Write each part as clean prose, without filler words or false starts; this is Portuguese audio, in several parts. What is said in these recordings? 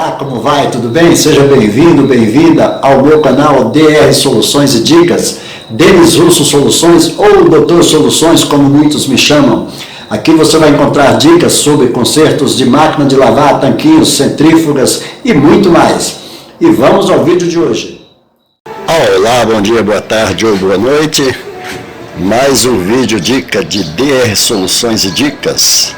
Olá, como vai? Tudo bem? Seja bem-vindo, bem-vinda ao meu canal DR Soluções e Dicas, Denis Russo Soluções ou Doutor Soluções, como muitos me chamam. Aqui você vai encontrar dicas sobre consertos de máquina de lavar, tanquinhos, centrífugas e muito mais. E vamos ao vídeo de hoje. Olá, bom dia, boa tarde ou boa noite. Mais um vídeo dica de DR Soluções e Dicas.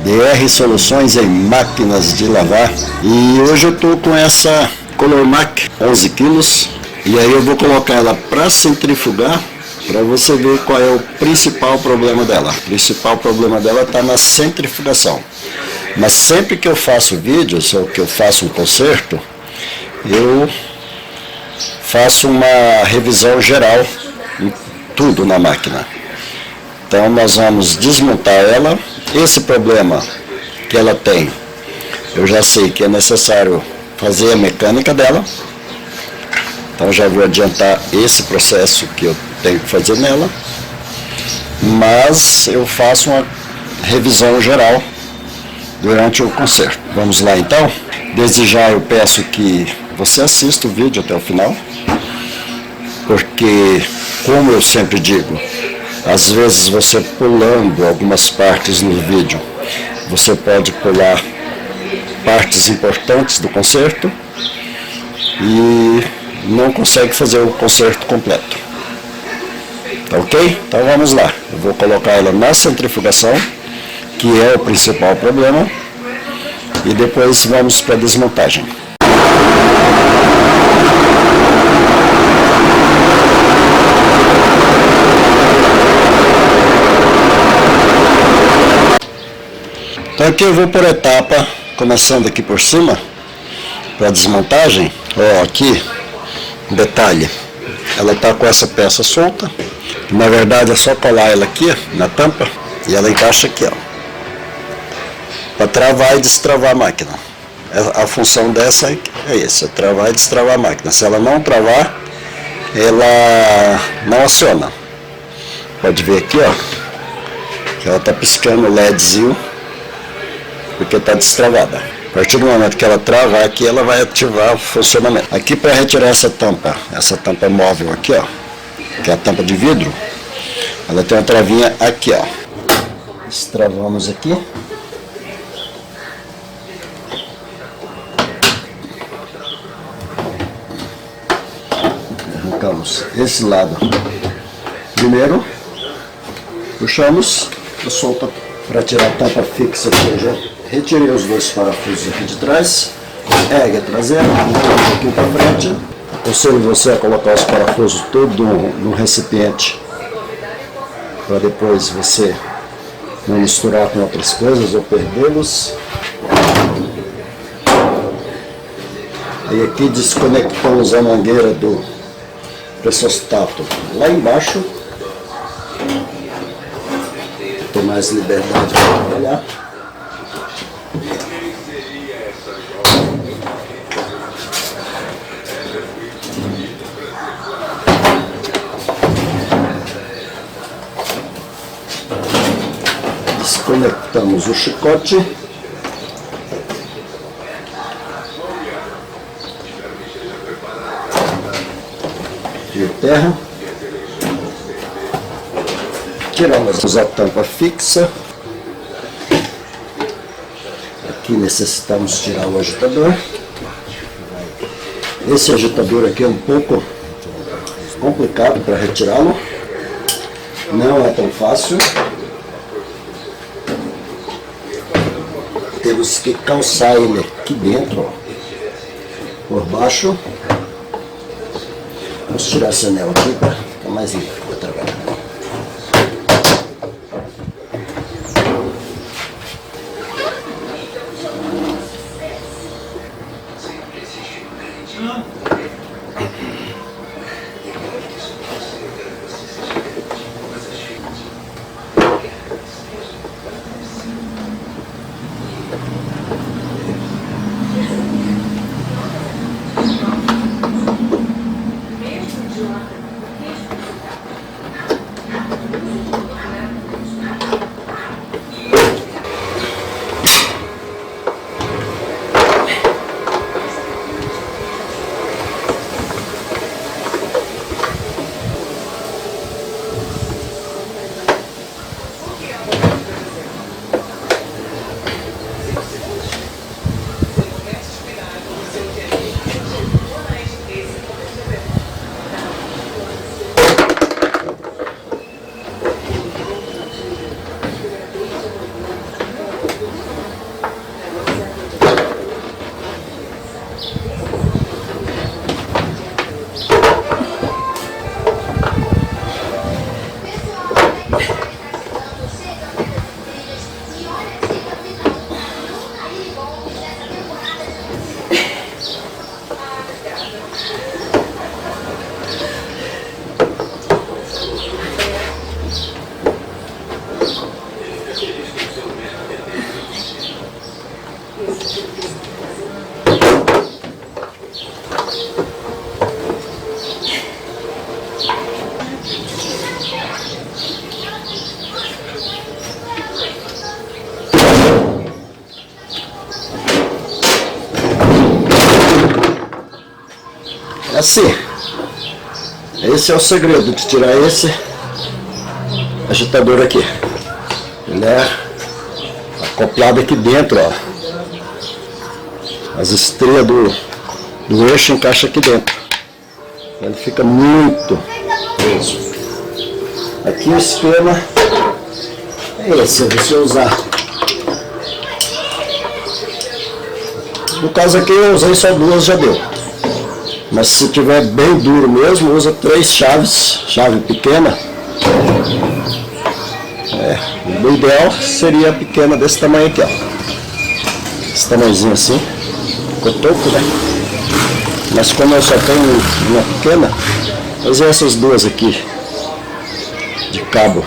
DR Soluções em máquinas de lavar. E hoje eu estou com essa Colormac 11 quilos. E aí eu vou colocar ela para centrifugar, para você ver qual é o principal problema dela. O principal problema dela está na centrifugação. Mas sempre que eu faço vídeos, ou que eu faço um conserto, eu faço uma revisão geral em tudo na máquina. Então nós vamos desmontar ela. Esse problema que ela tem, eu já sei que é necessário fazer a mecânica dela. Então já vou adiantar esse processo que eu tenho que fazer nela. Mas eu faço uma revisão geral durante o conserto. Vamos lá então? Desde já eu peço que você assista o vídeo até o final, porque, como eu sempre digo, às vezes você pulando algumas partes no vídeo, você pode pular partes importantes do conserto e não consegue fazer o conserto completo. Tá ok? Então vamos lá. Eu vou colocar ela na centrifugação, que é o principal problema, e depois vamos para a desmontagem. Então aqui eu vou por etapa, começando aqui por cima, para a desmontagem. Ó, aqui, um detalhe, ela está com essa peça solta, na verdade é só colar ela aqui, ó, na tampa, e ela encaixa aqui, ó, para travar e destravar a máquina. A função dessa é essa, é travar e destravar a máquina. Se ela não travar, ela não aciona. Pode ver aqui, ó, que ela está piscando o LEDzinho, porque está destravada. A partir do momento que ela travar aqui, ela vai ativar o funcionamento. Aqui, para retirar essa tampa móvel aqui, ó, que é a tampa de vidro, ela tem uma travinha aqui, ó. Destravamos aqui. Arrancamos esse lado primeiro, puxamos e solta para tirar a tampa fixa aqui. Eu já retirei os dois parafusos aqui de trás, ergue a traseira, um pouquinho para frente. Aconselho você a colocar os parafusos todos no recipiente, para depois você não misturar com outras coisas ou perdê-los. E aqui desconectamos a mangueira do pressostato lá embaixo. Tem mais liberdade para trabalhar. Desconectamos o chicote. Fio terra. Tiramos a tampa fixa. Aqui necessitamos tirar o agitador. Esse agitador aqui é um pouco complicado para retirá-lo. Não é tão fácil. Temos que calçar ele aqui dentro, ó, por baixo. Vamos tirar esse anel aqui para ficar mais livre para trabalhar. Assim, esse é o segredo de tirar esse agitador aqui. Ele é acoplado aqui dentro, ó. As estrias do eixo encaixam aqui dentro. Ele fica muito preso. Aqui o esquema é esse, você usar. No caso aqui eu usei só 2, já deu. Mas se tiver bem duro mesmo, usa 3 chaves, chave pequena. O ideal seria pequena desse tamanho aqui, ó. Esse tamanhozinho assim. Ficou toco, né? Mas como eu só tenho uma pequena, vou usar essas 2 aqui de cabo,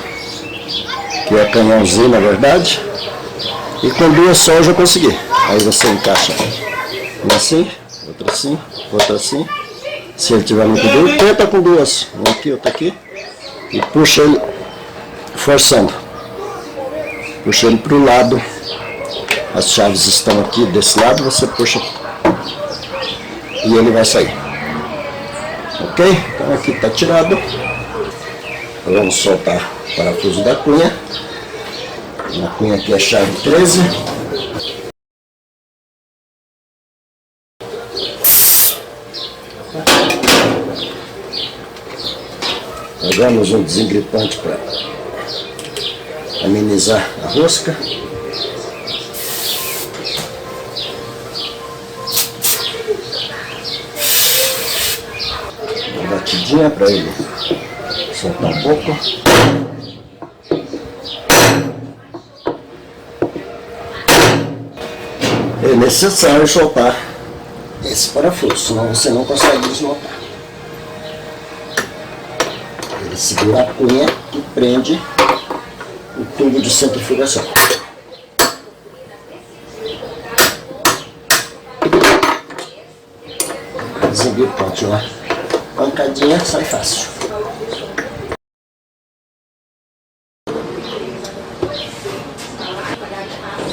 que é canhãozinho na verdade. E com 2 só eu já consegui. Aí você encaixa uma assim, outra assim, outra assim. Se ele tiver muito duro, tenta com 2. Uma aqui, outra aqui. E puxa ele forçando. Puxa ele para o lado. As chaves estão aqui desse lado, você puxa e ele vai sair. Ok? Então aqui está tirado. Vamos soltar o parafuso da cunha. A cunha aqui é chave 13. Pegamos um desengripante para amenizar a rosca. Uma batidinha para ele soltar um pouco. É necessário soltar esse parafuso, senão você não consegue desmontar. Ele segura a cunha que prende o tubo de centrifugação. Desengripante, ó. Pancadinha, sai fácil.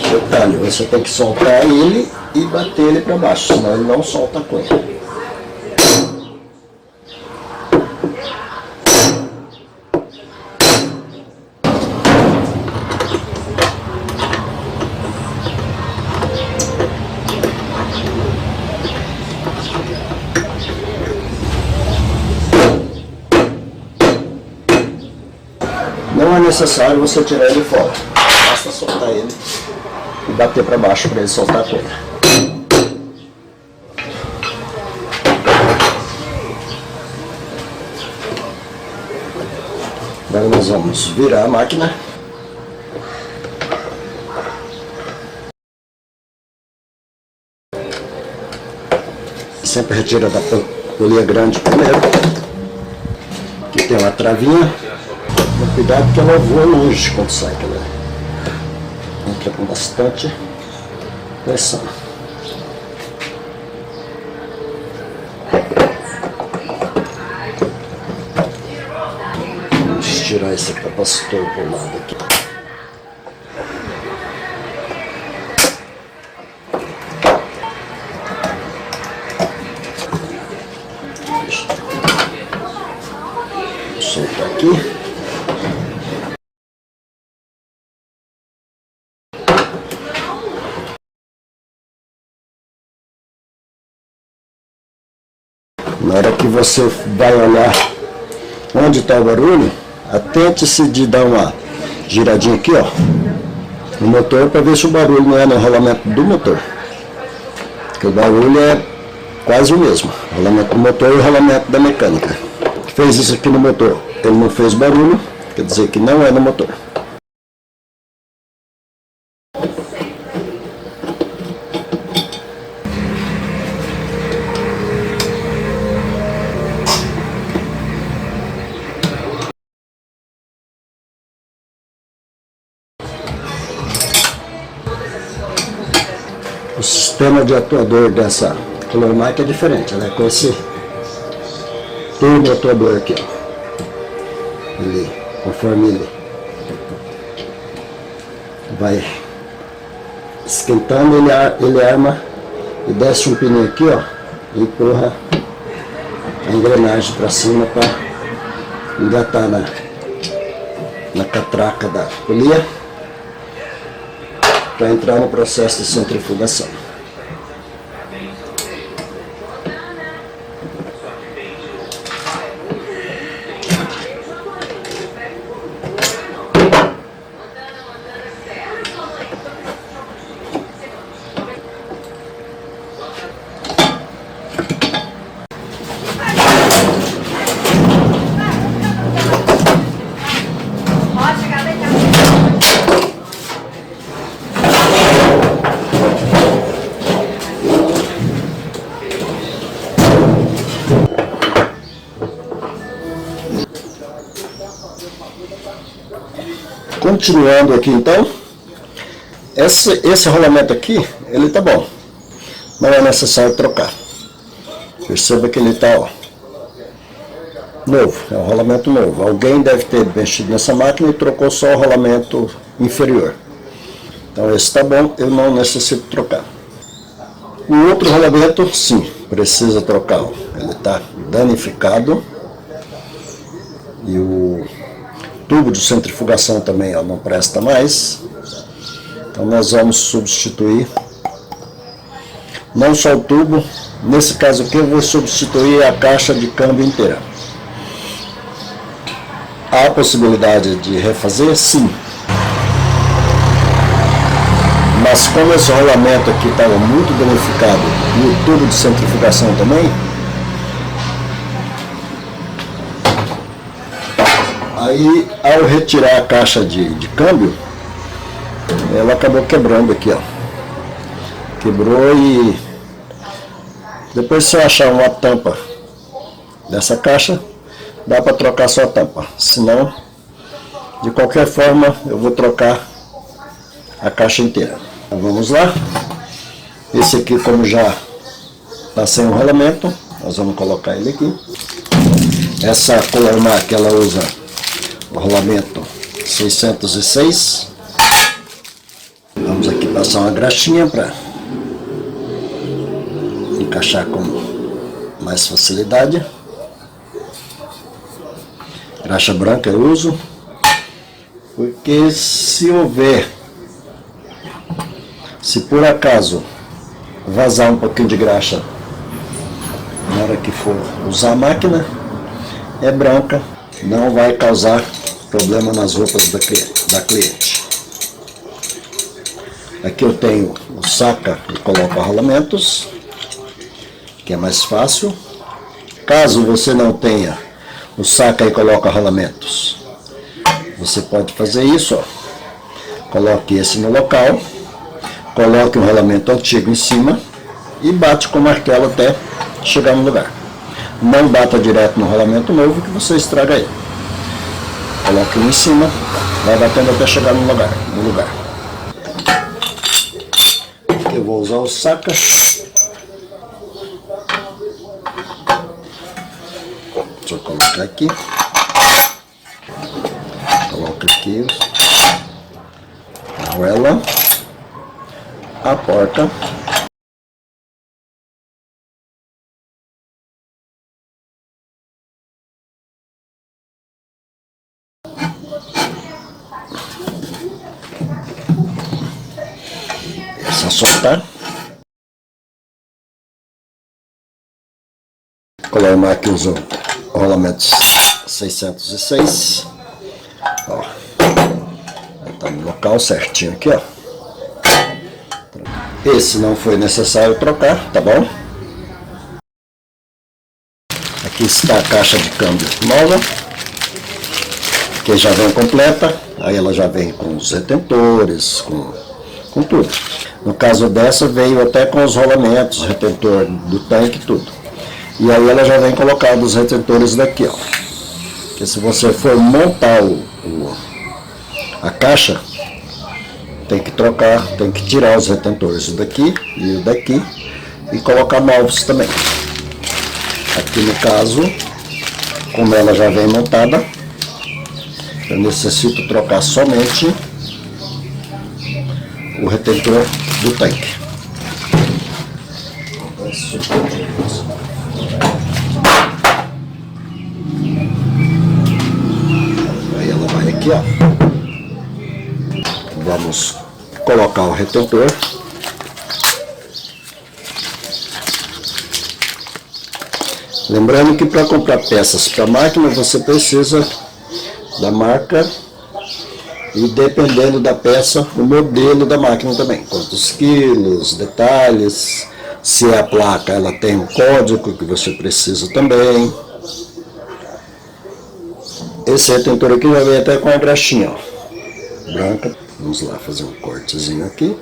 Detalhe, você tem que soltar ele e bater ele para baixo, senão ele não solta a cunha. Não é necessário você tirar ele fora, basta soltar ele e bater para baixo para ele soltar a cunha. Agora nós vamos virar a máquina. Sempre retira da polia grande primeiro, que tem uma travinha. Mas cuidado que ela voa longe quando sai, galera. Entra com bastante pressão. Vamos tirar esse capacitor por lado aqui. Vou soltar aqui. Na hora que você vai olhar onde está o barulho, atente-se de dar uma giradinha aqui, ó, no motor, para ver se o barulho não é no rolamento do motor. Porque o barulho é quase o mesmo, o rolamento do motor e o rolamento da mecânica. Que fez isso aqui no motor, ele não fez barulho, quer dizer que não é no motor. O sistema de atuador dessa Colormac é diferente, ela é com esse turbo atuador aqui, ó. Ele, conforme ele vai esquentando, ele arma e desce um pininho aqui, ó, e empurra a engrenagem para cima para engatar na catraca da polia para entrar no processo de centrifugação. Continuando aqui então, esse rolamento aqui, ele tá bom, não é necessário trocar. Perceba que ele tá, ó, novo, é um rolamento novo. Alguém deve ter mexido nessa máquina e trocou só o rolamento inferior. Então esse tá bom, eu não necessito trocar. O outro rolamento, sim, precisa trocar, ó. Ele tá danificado e o tubo de centrifugação também, ó, não presta mais. Então nós vamos substituir não só o tubo, nesse caso aqui eu vou substituir a caixa de câmbio inteira. Há a possibilidade de refazer? Sim. Mas como esse rolamento aqui estava muito danificado e o tubo de centrifugação também, aí, ao retirar a caixa de câmbio, ela acabou quebrando aqui, ó. Quebrou e depois se eu achar uma tampa dessa caixa, dá para trocar só a tampa. Senão, de qualquer forma, eu vou trocar a caixa inteira. Então, vamos lá. Esse aqui, como já está sem o rolamento, nós vamos colocar ele aqui. Essa Colormac, ela usa o rolamento 606. Vamos aqui passar uma graxinha para encaixar com mais facilidade. Graxa branca eu uso, porque se por acaso vazar um pouquinho de graxa na hora que for usar a máquina, é branca, não vai causar problema nas roupas da cliente. Aqui eu tenho o saca e coloco rolamentos, que é mais fácil. Caso você não tenha o saca e coloca rolamentos, você pode fazer isso, ó. Coloque esse no local, coloque um rolamento antigo em cima e bate com o martelo até chegar no lugar. Não bata direto no rolamento novo que você estraga ele. Coloque um em cima, vai batendo até chegar no lugar. Aqui eu vou usar o saca. Deixa eu colocar aqui. Coloca aqui a arruela, a porta. É só soltar. Colormac usou rolamentos 606. Ó, tá no local certinho aqui, ó. Esse não foi necessário trocar, tá bom? Aqui está a caixa de câmbio nova, que já vem completa. Aí ela já vem com os retentores, com tudo. No caso dessa veio até com os rolamentos, retentor do tanque, tudo. E aí ela já vem colocada os retentores daqui, ó. Porque se você for montar a caixa, tem que trocar, tem que tirar os retentores, o daqui e o daqui, e colocar novos também. Aqui no caso, como ela já vem montada, eu necessito trocar somente o retentor do tanque. aqui, ó. Vamos colocar o retentor. Lembrando que para comprar peças para máquina você precisa da marca e, dependendo da peça, o modelo da máquina também. Quantos quilos, detalhes, se é a placa ela tem um código que você precisa também. Esse retentor aqui já vem até com a graxinha, ó, branca. Vamos lá fazer um cortezinho aqui.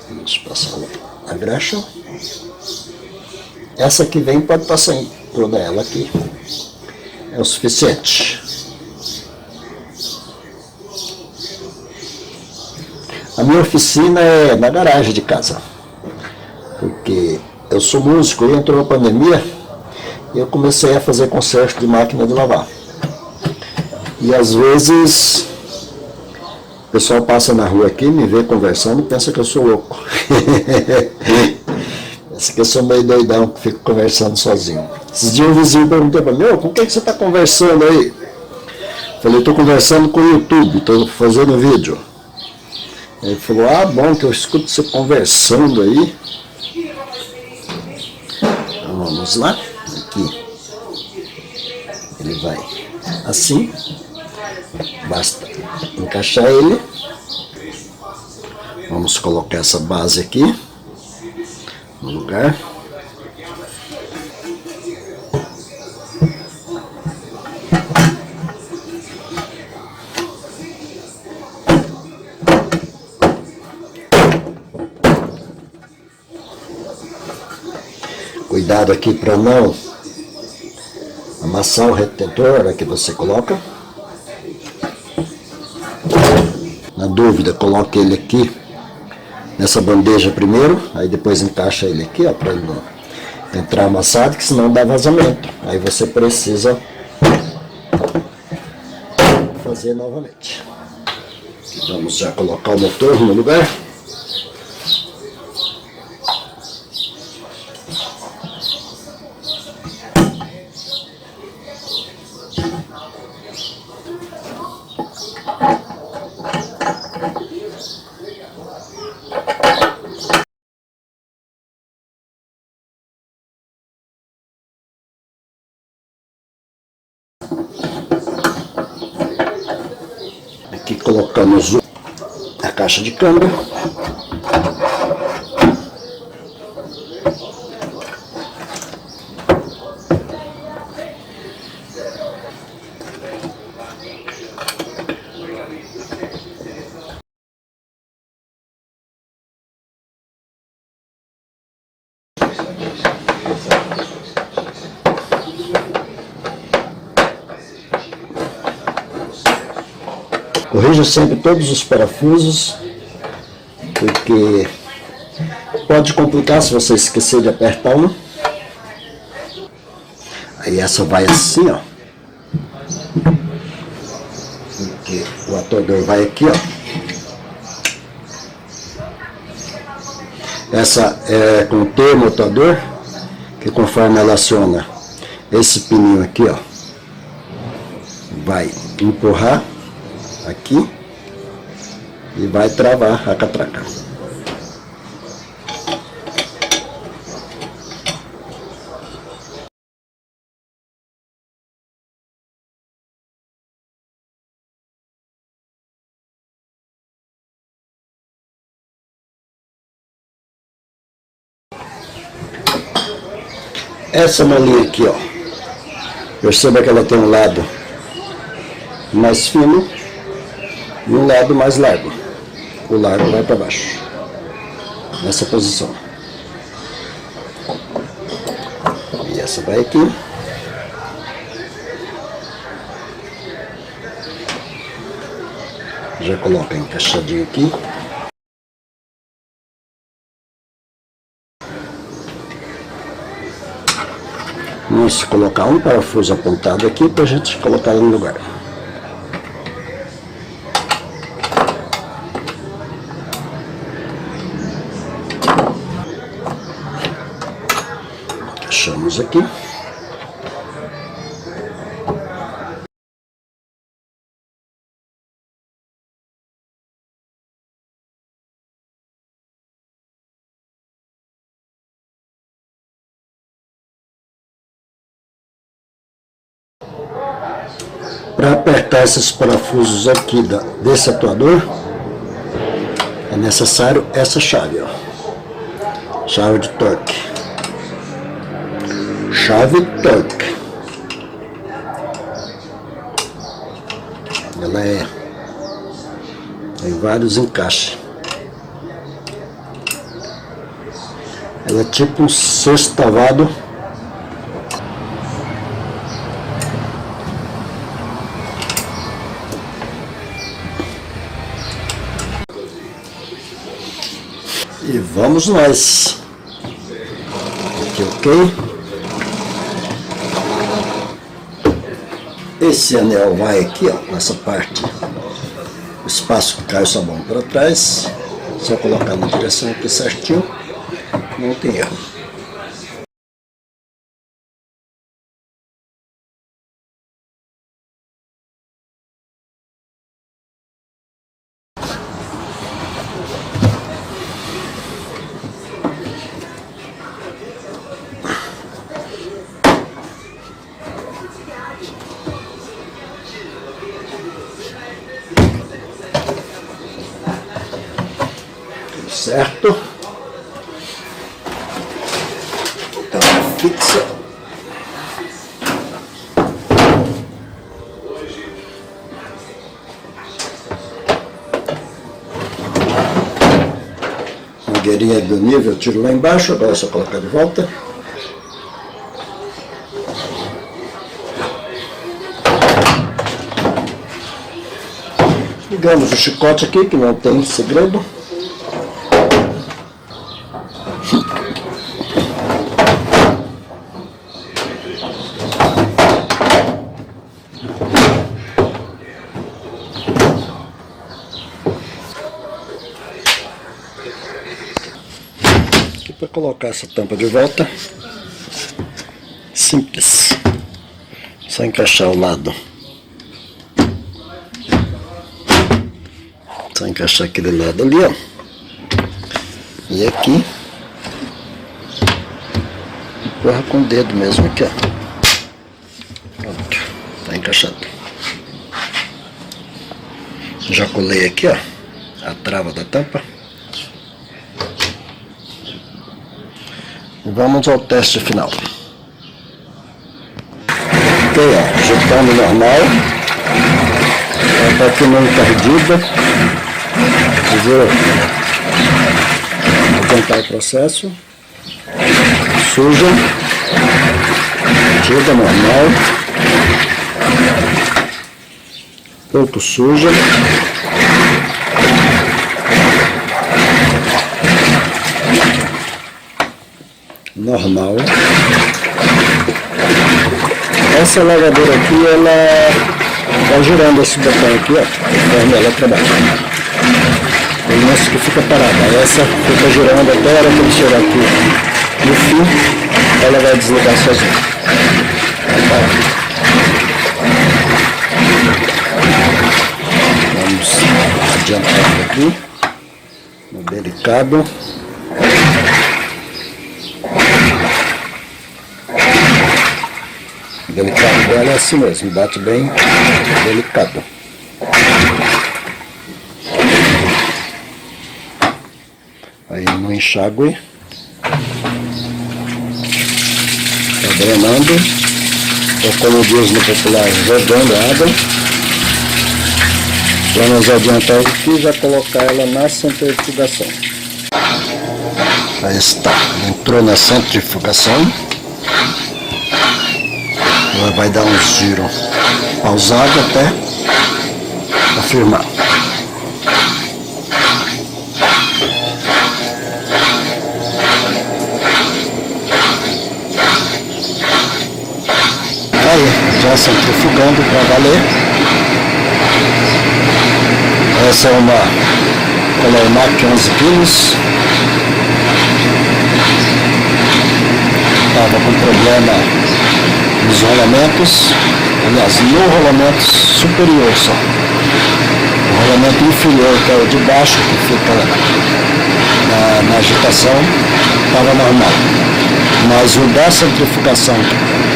Vamos passar a graxa. Essa que vem pode passar em toda ela aqui. É o suficiente. A minha oficina é na garagem de casa. Porque eu sou músico e entrou a pandemia e eu comecei a fazer conserto de máquina de lavar. E às vezes o pessoal passa na rua aqui, me vê conversando e pensa que eu sou louco. Pensa que eu sou meio doidão, que fico conversando sozinho. Esses dias um vizinho perguntou para mim: com quem que você está conversando aí? Falei: estou conversando com o YouTube, estou fazendo vídeo. Ele falou: bom, que eu escuto você conversando aí. Então vamos lá. Aqui ele vai assim. Basta encaixar ele. Vamos colocar essa base aqui no lugar. Cuidado aqui para não amassar o retentor na hora que você coloca. Na dúvida, coloque ele aqui nessa bandeja primeiro, aí depois encaixa ele aqui, ó, para ele não entrar amassado, que senão dá vazamento. Aí você precisa fazer novamente. Vamos já colocar o motor no lugar. Aqui colocamos a caixa de câmbio. Corrija sempre todos os parafusos, porque pode complicar se você esquecer de apertar um. Aí essa vai assim, ó. Porque o atordor vai aqui, ó. Essa é com o termo atordor, que conforme ela aciona esse pininho aqui, ó, vai empurrar aqui e vai travar a catraca. Essa molinha aqui, ó, perceba que ela tem um lado mais fino e um lado mais largo. O largo vai para baixo, nessa posição. E essa vai aqui. Já coloca encaixadinho aqui. Vamos colocar um parafuso apontado aqui para a gente colocar no lugar. Fechamos aqui. Para apertar esses parafusos aqui desse atuador, é necessário essa chave, ó. Chave de torque. Chave torque. Ela tem vários encaixes. Ela é tipo um sextavado. E vamos nós. Aqui, ok? Esse anel vai aqui, ó, nessa parte. O espaço que cai o sabão para trás. Se eu colocar na direção aqui certinho, não tem erro. Certo? Então fixa. Mangueirinha do nível, eu tiro lá embaixo, agora é só colocar de volta. Ligamos o chicote aqui, que não tem segredo. Para colocar essa tampa de volta, simples, só encaixar o lado, só encaixar aquele lado ali, ó, e aqui, empurra com o dedo mesmo aqui, ó, pronto, tá encaixado. Já colei aqui, ó, a trava da tampa. Vamos ao teste final. Ok, ó, ajeitando normal. Ela está aqui não encardida. Vou tentar o processo. Suja. Ajeita normal. Pouco suja. Normal. Essa lavadeira aqui, ela tá girando esse botão aqui, ó, conforme ela trabalha. Tem umas que fica parada, essa fica girando até a hora que ele chegar aqui no fim, ela vai desligar sozinha. Vamos adiantar aqui, no delicado. O delicado dela é assim mesmo, bate bem delicado. Aí no enxágue, está drenando, ou como diz no popular, jogando água. Vamos adiantar aqui e já colocar ela na centrifugação. Aí está, entrou na centrifugação. Ela vai dar um giro pausado até afirmar. Aí, já centrifugando para valer. Essa é uma Colormac 11 quilos. estava com problema nos rolamentos, aliás, no rolamento superior só. O rolamento inferior, que é o de baixo, que fica na agitação, estava normal. Mas o da centrifugação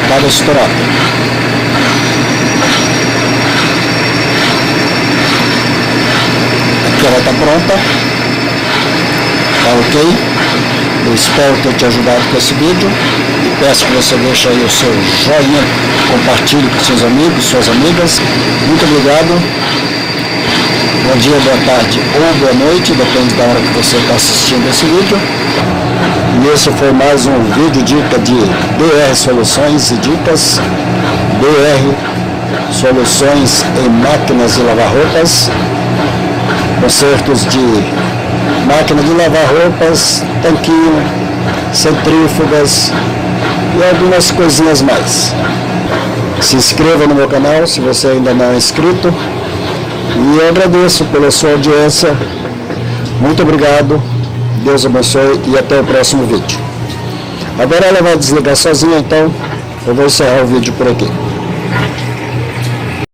estava estourado. Aqui ela está pronta. Está ok? Eu espero ter te ajudado com esse vídeo e peço que você deixe aí o seu joinha, compartilhe com seus amigos, suas amigas. Muito obrigado. Bom dia, boa tarde ou boa noite, depende da hora que você está assistindo esse vídeo. E esse foi mais um vídeo dica de BR Soluções e Dicas. BR Soluções em máquinas de lavar roupas, consertos de máquina de lavar roupas, tanquinho, centrífugas e algumas coisinhas mais. Se inscreva no meu canal se você ainda não é inscrito. E eu agradeço pela sua audiência. Muito obrigado. Deus abençoe e até o próximo vídeo. Agora ela vai desligar sozinha, então eu vou encerrar o vídeo por aqui.